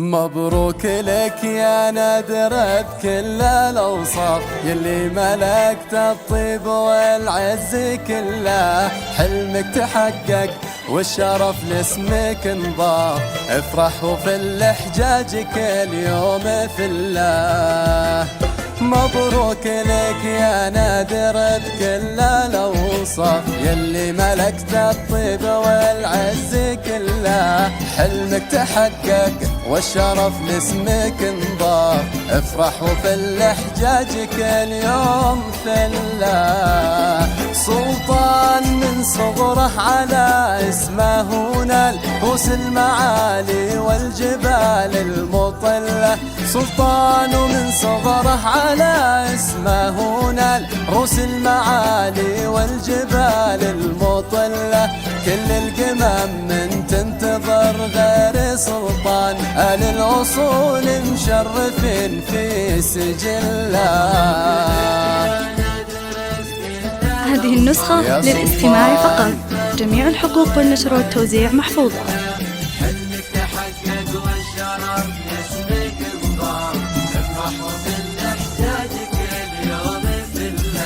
مبروك لك يا نادر بكل الأوصاف، يلي ملكت الطيب والعز كله. حلمك تحقق والشرف لاسمك انضاف، افرح وفي الحجاج كل يوم في الله. مبروك لك يا نادر بكل الأوصاف، يلي ملكت الطيب والعز كله. حلمك تحقق والشرف لاسمك انضاف، افرح وفي الحجاج كل يوم في الله. سلطان من صغره على اسمه نال رؤوس المعالي والجبال المطلة. سلطان من صغره على اسمه نال رؤوس المعالي والجبال المطلة. كل القمم من تنتظر غير سلطان، آل الأصول مشرفين في سجله. هذه النسخة للاستماع فقط، جميع الحقوق والنشر والتوزيع محفوظة. حلمك تحقق والشرف لاسمك انضاف، افرح وفي الحجاج كل يوم في الله.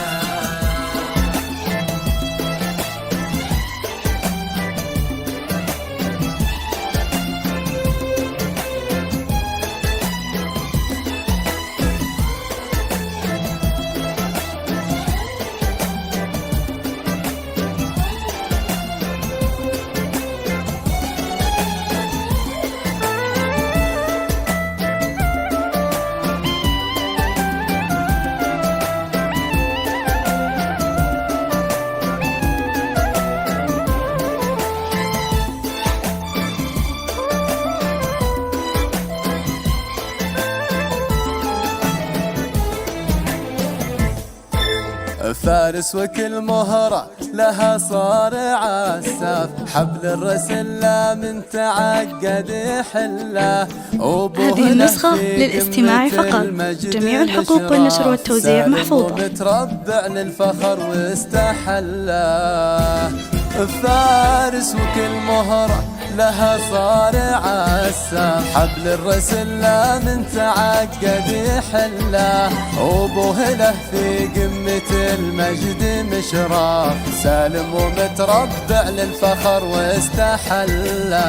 فارس وكل مهرة لها صار عساف، حبل الرسل من تعقد حله. هذه النسخة للاستماع فقط، جميع الحقوق والنشر والتوزيع محفوظة. متربع للفخر واستحله. فارس وكل مهرة لها صار عساف، حبل الرسل من تعقد حله. أبوه له في قمة المجد مشراف، سالم ومتربع للفخر واستحله.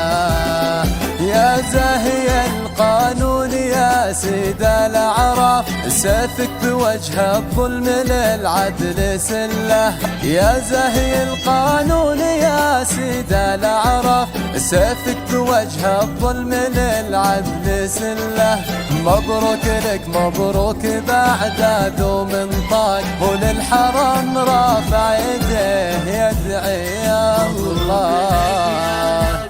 يا زاهي القانون يا سيد الأعراف، سيفك بوجه الظلم للعدل سله. يا زاهي القانون يا سيد الأعراف، سيفك بوجه الظلم للعدل سله. مبروك لك مبروك بعد ذو منطاق، وللحرم رافع يديه يدعي الله.